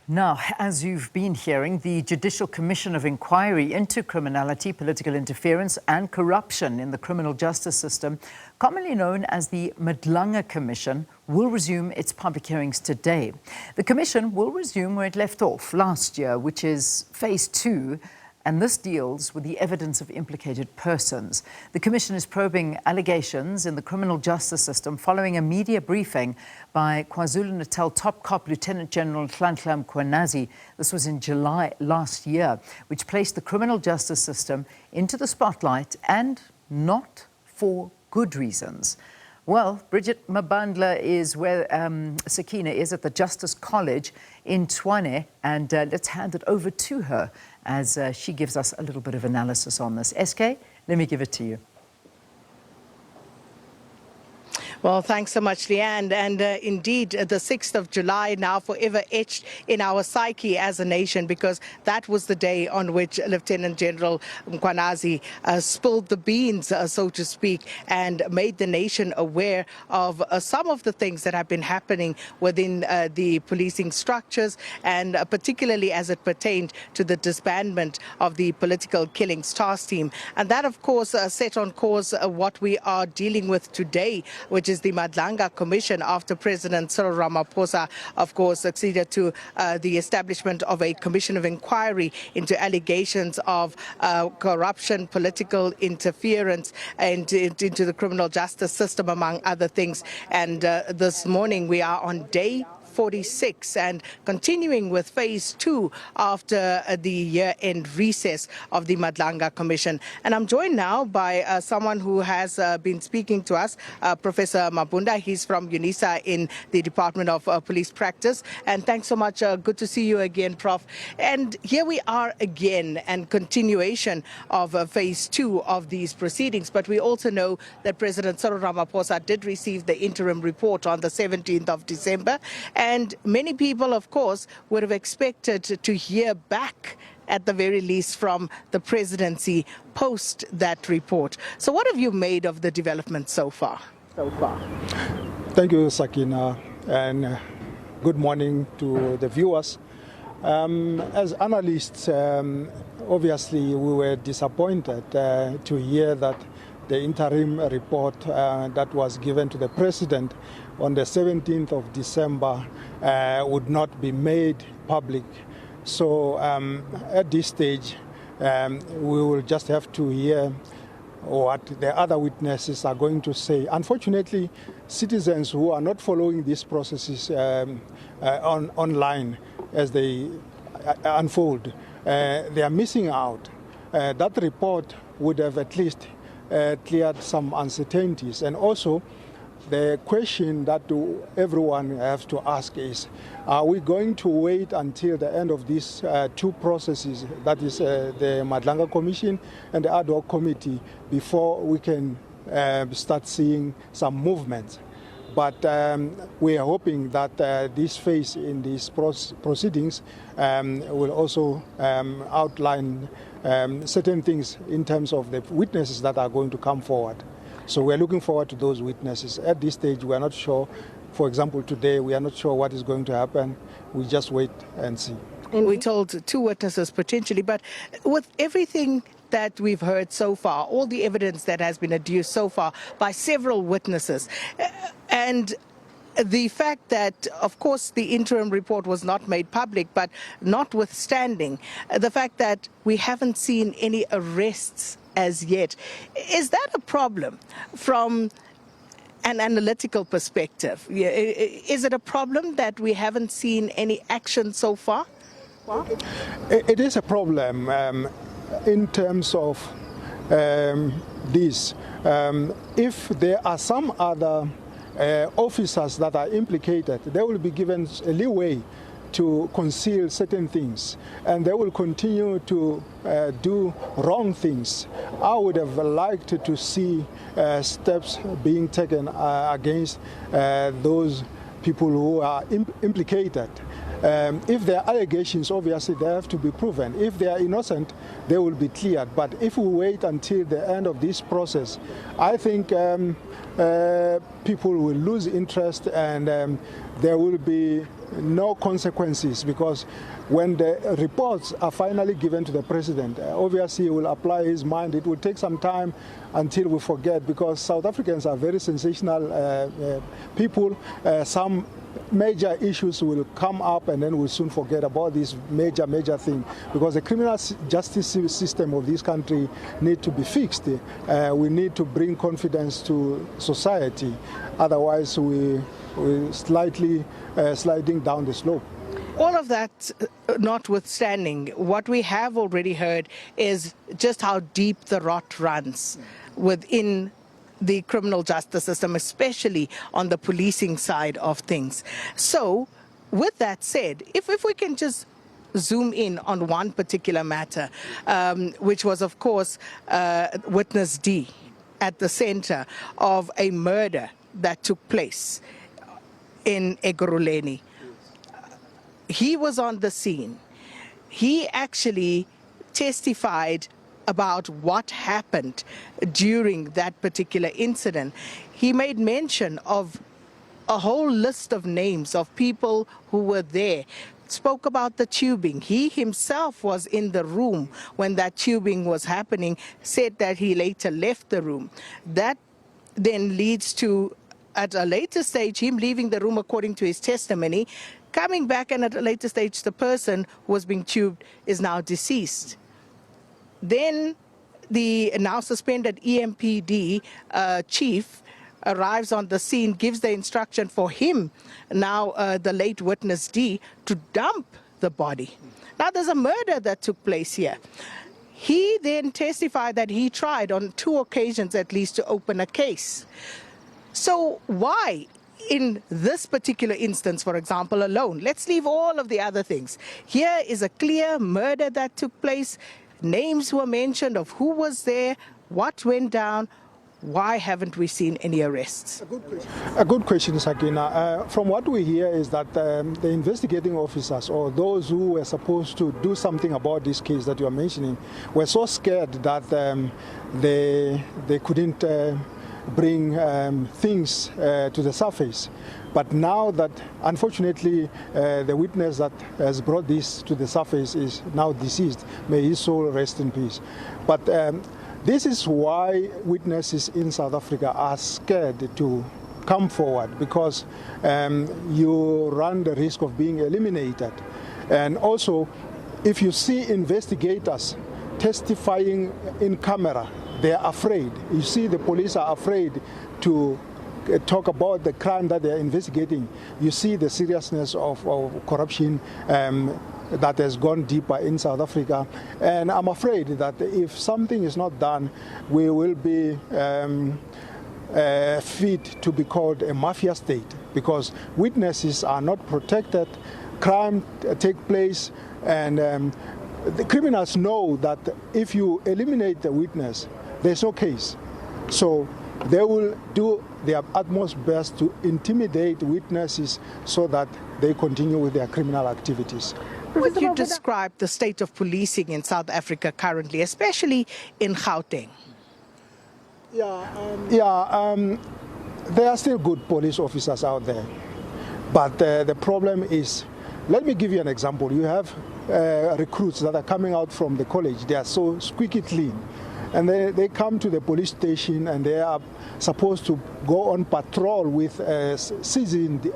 Now, as you've been hearing, the Judicial Commission of Inquiry into Criminality, Political Interference and Corruption in the Criminal Justice System, commonly known as the Madlanga Commission, will resume its public hearings today. The Commission will resume where it left off last year, which is Phase 2, and this deals with the evidence of implicated persons. The Commission is probing allegations in the criminal justice system following a media briefing by KwaZulu-Natal Top Cop Lieutenant General Nhlanhla Mkhwanazi. This was in July last year, which placed the criminal justice system into the spotlight, and not for good reasons. Well, Brigitte Mabandla is where Sakina is at the Justice College in Tshwane, and let's hand it over to her as she gives us a little bit of analysis on this. SK, let me give it to you. Well, thanks so much, Leanne. And indeed, the 6th of July now forever etched in our psyche as a nation, because that was the day on which Lieutenant General Mkhwanazi spilled the beans, so to speak, and made the nation aware of some of the things that have been happening within the policing structures, and particularly as it pertained to the disbandment of the political killings task team. And that, of course, set on course what we are dealing with today, which is the Madlanga Commission, after President Cyril Ramaphosa, of course, succeeded to the establishment of a commission of inquiry into allegations of corruption, political interference, and into the criminal justice system, among other things. And this morning we are on day 46 and continuing with Phase 2 after the year-end recess of the Madlanga Commission. And I'm joined now by someone who has been speaking to us, Professor Mabunda. He's from UNISA in the Department of Police Practice. And thanks so much. Good to see you again, Prof. And here we are again, and continuation of Phase 2 of these proceedings. But we also know that President Cyril Ramaphosa did receive the interim report on the 17th of December. And many people, of course, would have expected to hear back, at the very least, from the presidency post that report. So what have you made of the development so far? Thank you, Sakina, and good morning to the viewers. As analysts, obviously we were disappointed to hear that the interim report that was given to the president on the 17th of December would not be made public. So at this stage, we will just have to hear what the other witnesses are going to say. Unfortunately, citizens who are not following these processes online as they unfold, they are missing out. That report would have at least cleared some uncertainties. And also, the question that everyone has to ask is, are we going to wait until the end of these two processes, that is the Madlanga Commission and the ad hoc committee, before we can start seeing some movement? But we are hoping that this phase in these proceedings will also outline certain things in terms of the witnesses that are going to come forward. So we're looking forward to those witnesses. At this stage, we are not sure. For example, today, we are not sure what is going to happen. We just wait and see. And we told two witnesses potentially, but with everything that we've heard so far, all the evidence that has been adduced so far by several witnesses, and the fact that, of course, the interim report was not made public, but notwithstanding the fact that we haven't seen any arrests as yet, is that a problem from an analytical perspective? Is it a problem that we haven't seen any action so far? It is a problem in terms of this. If there are some other officers that are implicated, they will be given a leeway to conceal certain things, and they will continue to do wrong things. I would have liked to see steps being taken against those people who are implicated. If there are allegations, obviously they have to be proven. If they are innocent, they will be cleared. But if we wait until the end of this process, I think people will lose interest, and there will be no consequences, because when the reports are finally given to the president, obviously he will apply his mind. It will take some time until we forget, because South Africans are very sensational people. Some major issues will come up and then we'll soon forget about this major thing, because the criminal justice system of this country need to be fixed. We need to bring confidence to society, otherwise we're sliding down the slope. All of that notwithstanding, what we have already heard is just how deep the rot runs within the criminal justice system, especially on the policing side of things. So, with that said, if we can just zoom in on one particular matter, which was, of course, witness D at the center of a murder that took place in Ekurhuleni. He was on the scene. He actually testified about what happened during that particular incident. He made mention of a whole list of names of people who were there, spoke about the tubing. He himself was in the room when that tubing was happening, said that he later left the room. That then leads to, at a later stage, him leaving the room according to his testimony, coming back, and at a later stage, the person who was being tubed is now deceased. Then the now suspended EMPD chief arrives on the scene, gives the instruction for him, now the late witness D, to dump the body. Now there's a murder that took place here. He then testified that he tried on 2 occasions at least to open a case. So why, in this particular instance, for example, alone, let's leave all of the other things. Here is a clear murder that took place. Names were mentioned of who was there, what went down. Why haven't we seen any arrests? A good question, Sakina. From what we hear is that the investigating officers, or those who were supposed to do something about this case that you are mentioning, were so scared that they couldn't bring things to the surface. But now that, unfortunately, the witness that has brought this to the surface is now deceased, may his soul rest in peace. But this is why witnesses in South Africa are scared to come forward, because you run the risk of being eliminated. And also, if you see investigators testifying in camera, they are afraid. You see, the police are afraid to talk about the crime that they are investigating. You see the seriousness of corruption that has gone deeper in South Africa. And I'm afraid that if something is not done, we will be fit to be called a mafia state, because witnesses are not protected, crime take place, and the criminals know that if you eliminate the witness, there's no case. So they will do their utmost best to intimidate witnesses so that they continue with their criminal activities. Would you describe the state of policing in South Africa currently, especially in Gauteng? There are still good police officers out there. But the problem is, let me give you an example. You have recruits that are coming out from the college. They are so squeaky clean. And they come to the police station and they are supposed to go on patrol with a seasoned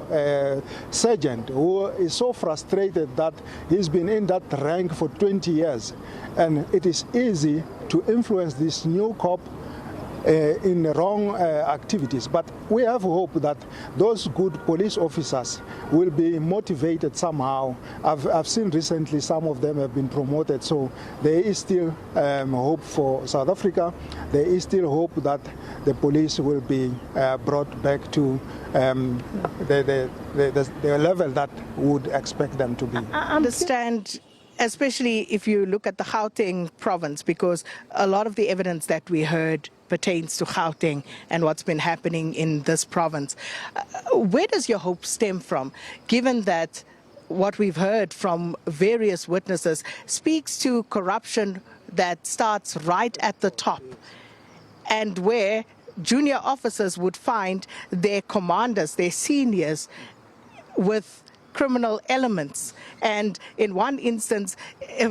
sergeant who is so frustrated that he's been in that rank for 20 years. And it is easy to influence this new cop in wrong activities. But we have hope that those good police officers will be motivated somehow. I've seen recently some of them have been promoted, so there is still hope for South Africa. There is still hope that the police will be brought back to the level that we would expect them to be. I understand, especially if you look at the Gauteng province, because a lot of the evidence that we heard pertains to Gauteng and what's been happening in this province. Where does your hope stem from, given that what we've heard from various witnesses speaks to corruption that starts right at the top, and where junior officers would find their commanders, their seniors, with criminal elements. And in one instance,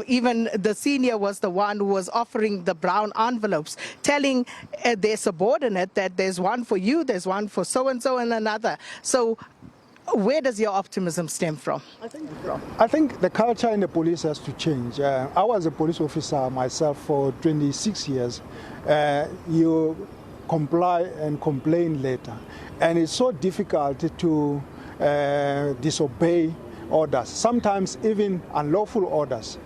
even the senior was the one who was offering the brown envelopes, telling their subordinate that there's one for you, there's one for so-and-so and another. So where does your optimism stem from? I think the culture in the police has to change. I was a police officer myself for 26 years. You comply and complain later. And it's so difficult to disobey orders, sometimes even unlawful orders.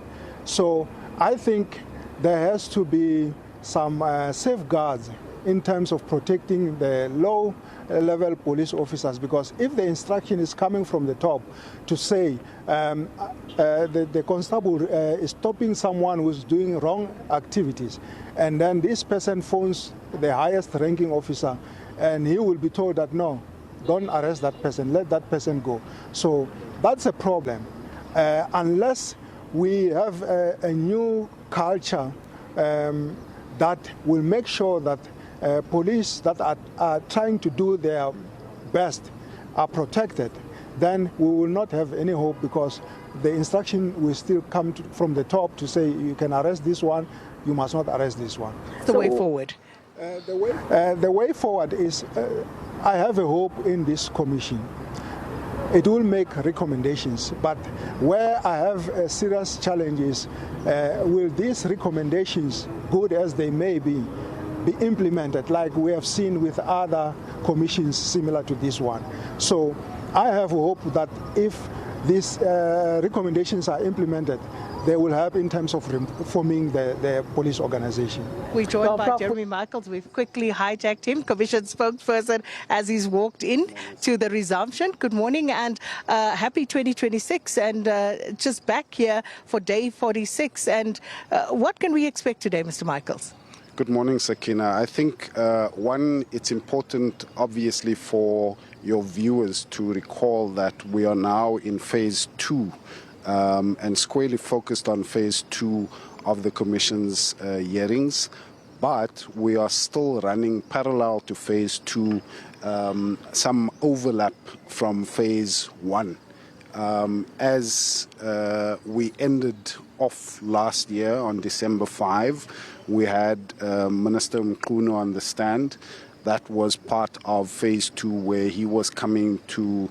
So I think there has to be some safeguards in terms of protecting the low-level police officers, because if the instruction is coming from the top to say the constable is stopping someone who's doing wrong activities, and then this person phones the highest ranking officer, and he will be told that no, don't arrest that person, let that person go. So that's a problem. Unless we have a new culture that will make sure that police that are trying to do their best are protected, then we will not have any hope, because the instruction will still come from the top to say you can arrest this one, you must not arrest this one. The way forward. The way forward is, I have a hope in this commission. It will make recommendations, but where I have serious challenges, will these recommendations, good as they may be implemented like we have seen with other commissions similar to this one. So I have hope that if these recommendations are implemented, they will help in terms of reforming the police organization. We're joined by Jeremy Michaels. We've quickly hijacked him, Commission spokesperson, as he's walked in to the resumption. Good morning and happy 2026, and just back here for day 46. And what can we expect today, Mr. Michaels? Good morning, Sakina. I think, one, it's important, obviously, for your viewers to recall that we are now in phase 2 and squarely focused on phase 2 of the Commission's hearings, but we are still running parallel to phase 2, some overlap from phase 1. As we ended off last year on December 5, we had Minister Mkhwanazi on the stand. That was part of phase 2, where he was coming to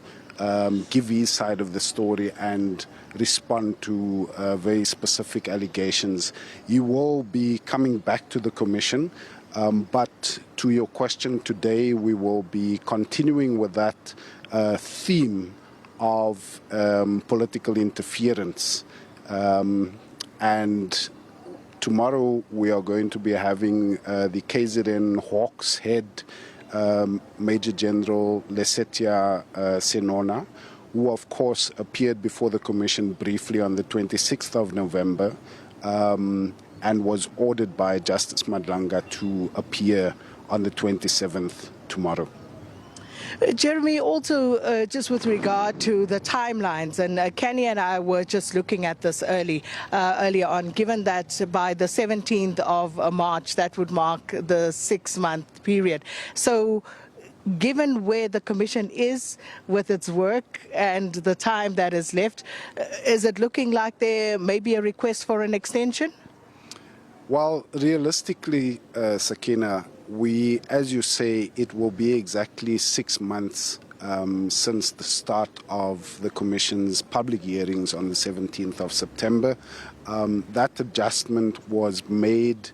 give his side of the story and respond to very specific allegations. He will be coming back to the Commission, but to your question today, we will be continuing with that theme of political interference. And tomorrow we are going to be having the KZN Hawks head, Major General Lesetia Senona, who of course appeared before the Commission briefly on the 26th of November and was ordered by Justice Madlanga to appear on the 27th tomorrow. Jeremy, also just with regard to the timelines, and Kenny and I were just looking at this earlier on, given that by the 17th of March, that would mark the 6-month period. So given where the Commission is with its work and the time that is left, is it looking like there may be a request for an extension? Well, realistically, Sakina, as you say, it will be exactly 6 months since the start of the Commission's public hearings on the 17th of September. That adjustment was made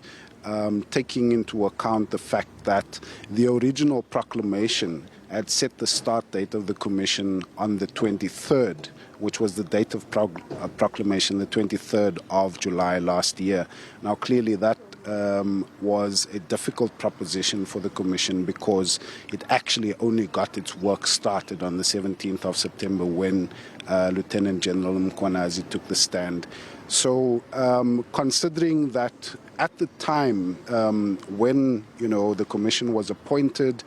taking into account the fact that the original proclamation had set the start date of the Commission on the 23rd, which was the date of proclamation, the 23rd of July last year. Now, clearly that was a difficult proposition for the Commission because it actually only got its work started on the 17th of September when Lieutenant General Mkhwanazi took the stand. So considering that at the time when the Commission was appointed,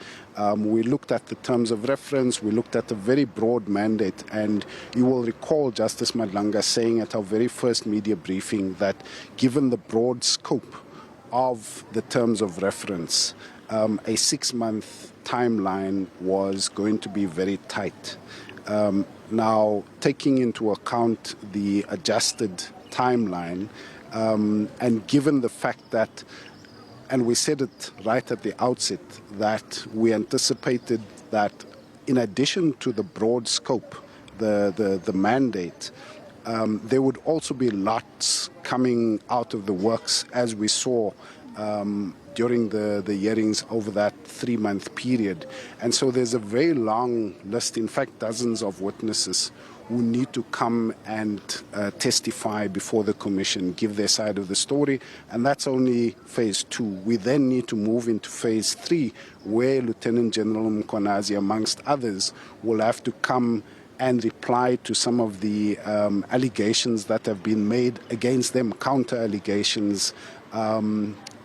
we looked at the terms of reference, we looked at a very broad mandate, and you will recall Justice Madlanga saying at our very first media briefing that given the broad scope of the terms of reference, a 6-month timeline was going to be very tight. Now, taking into account the adjusted timeline, and given the fact that, and we said it right at the outset, that we anticipated that in addition to the broad scope, the mandate, there would also be lots coming out of the works, as we saw during the hearings over that 3-month period. And so there's a very long list, in fact, dozens of witnesses who need to come and testify before the Commission, give their side of the story, and that's only phase 2. We then need to move into phase 3, where Lieutenant General Mkhwanazi, amongst others, will have to come and reply to some of the allegations that have been made against them, counter-allegations,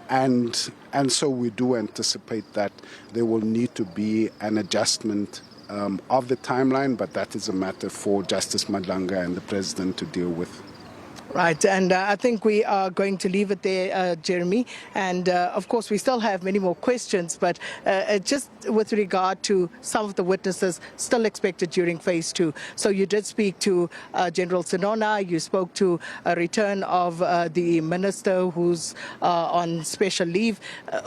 and so we do anticipate that there will need to be an adjustment of the timeline, but that is a matter for Justice Madlanga and the President to deal with. Right, and I think we are going to leave it there, Jeremy. And of course, we still have many more questions, but just with regard to some of the witnesses still expected during phase 2. So you did speak to General Sinona, you spoke to a return of the minister who's on special leave.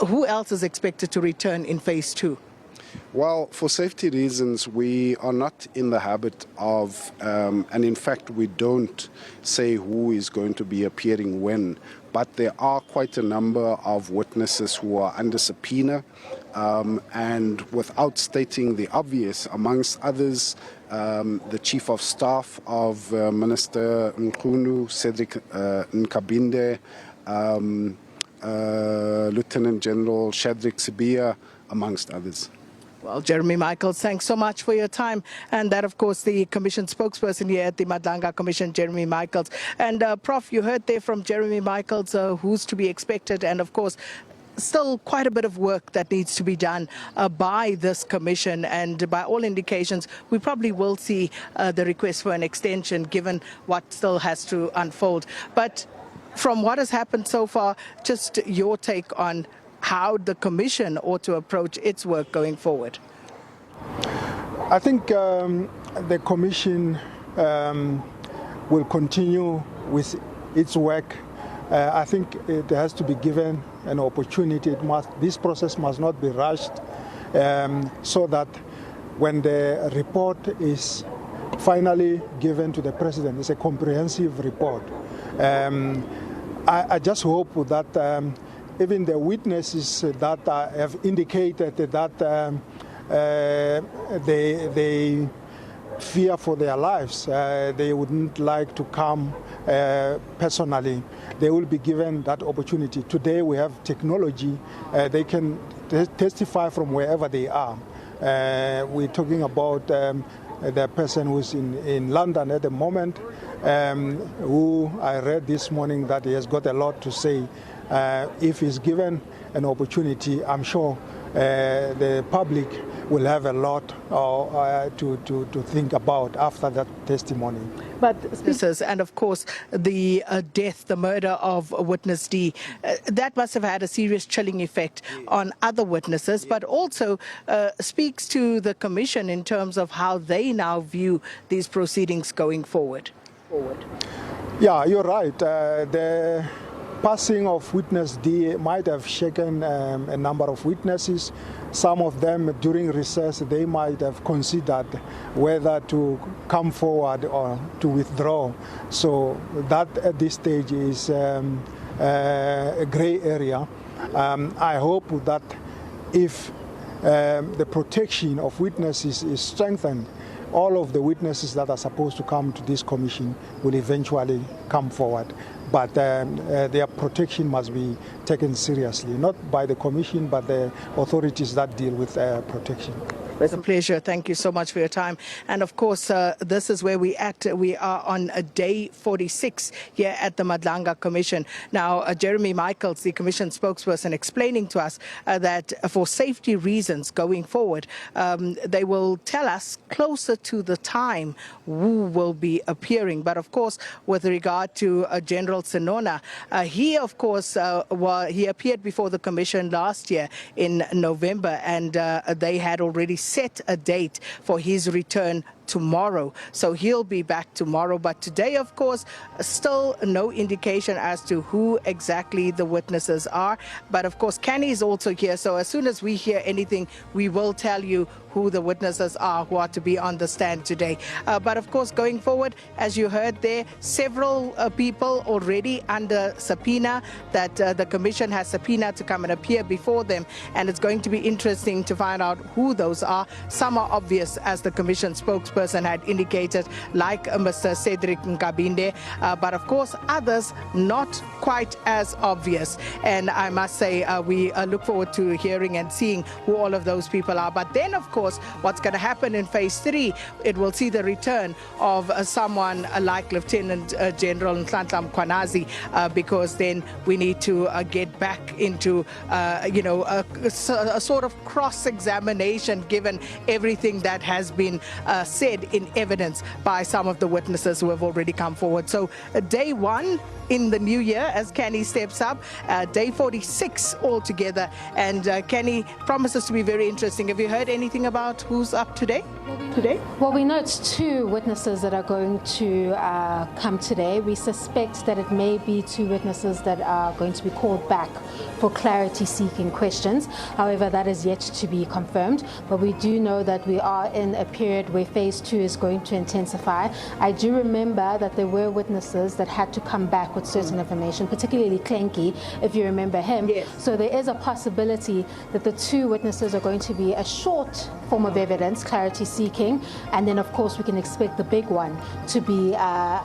Who else is expected to return in phase 2? Well, for safety reasons, we are not in the habit of, and in fact, we don't say who is going to be appearing when, but there are quite a number of witnesses who are under subpoena, and without stating the obvious, amongst others, the Chief of Staff of Minister Mkhunu, Cedric Nkabinde, Lieutenant General Shadrack Sibia, amongst others. Well, Jeremy Michaels, thanks so much for your time. And that, of course, the Commission spokesperson here at the Madlanga Commission, Jeremy Michaels. And Prof, you heard there from Jeremy Michaels who's to be expected. And, of course, still quite a bit of work that needs to be done by this commission. And by all indications, we probably will see the request for an extension given what still has to unfold. But from what has happened so far, just your take on how the Commission ought to approach its work going forward. I think the Commission will continue with its work. I think it has to be given an opportunity. This process must not be rushed, so that when the report is finally given to the President, it's a comprehensive report. I just hope that even the witnesses that have indicated that they fear for their lives, they wouldn't like to come personally, they will be given that opportunity. Today we have technology, they can testify from wherever they are. We're talking about the person who's in London at the moment, who I read this morning that he has got a lot to say. If he's given an opportunity, I'm sure the public will have a lot to think about after that testimony. But and of course the death, the murder of witness D, that must have had a serious chilling effect on other witnesses, but also speaks to the Commission in terms of how they now view these proceedings going forward. Yeah, you're right. The passing of witness D might have shaken a number of witnesses. Some of them during recess, they might have considered whether to come forward or to withdraw. So that at this stage is a gray area. I hope that if the protection of witnesses is strengthened, all of the witnesses that are supposed to come to this commission will eventually come forward. But their protection must be taken seriously, not by the commission, but the authorities that deal with protection. It's a pleasure. Thank you so much for your time. And of course, this is where we at. We are on day 46 here at the Madlanga Commission. Now, Jeremy Michaels, the Commission spokesperson, explaining to us that for safety reasons going forward, they will tell us closer to the time who will be appearing. But of course, with regard to General Sinona, he, of course, he appeared before the Commission last year in November, and they had already set a date for his return tomorrow. So he'll be back tomorrow. But today, of course, still no indication as to who exactly the witnesses are. But of course, Kenny is also here. So as soon as we hear anything, we will tell you who the witnesses are who are to be on the stand today. But of course, going forward, as you heard there, several people already under subpoena that the Commission has subpoenaed to come and appear before them. And it's going to be interesting to find out who those are. Some are obvious, as the Commission spokesperson had indicated, like Mr. Cedric Nkabinde, but of course others not quite as obvious. And I must say we look forward to hearing and seeing who all of those people are. But then of course what's going to happen in phase 3, it will see the return of someone like Lieutenant General Nhlanhla Mkhwanazi, because then we need to get back into a sort of cross-examination, given everything that has been said in evidence by some of the witnesses who have already come forward. So day 1 in the new year as Kenny steps up, day 46 altogether, and Kenny promises to be very interesting. Have you heard anything about who's up today? Well, we know it's 2 witnesses that are going to come today. We suspect that it may be 2 witnesses that are going to be called back for clarity-seeking questions. However, that is yet to be confirmed. But we do know that we are in a period where phase 2 is going to intensify. I do remember that there were witnesses that had to come back with certain information, particularly Clanky, if you remember him. Yes. So there is a possibility that the 2 witnesses are going to be a short form of evidence, clarity-seeking, and then of course we can expect the big one to be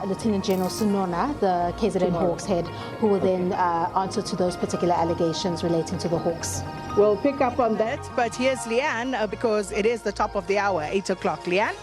Lieutenant General Sinona, the KZN Hawks head, who will then answer to those particular allegations relating to the Hawks. We'll pick up on that, but here's Leanne, because it is the top of the hour, 8 o'clock. Leanne?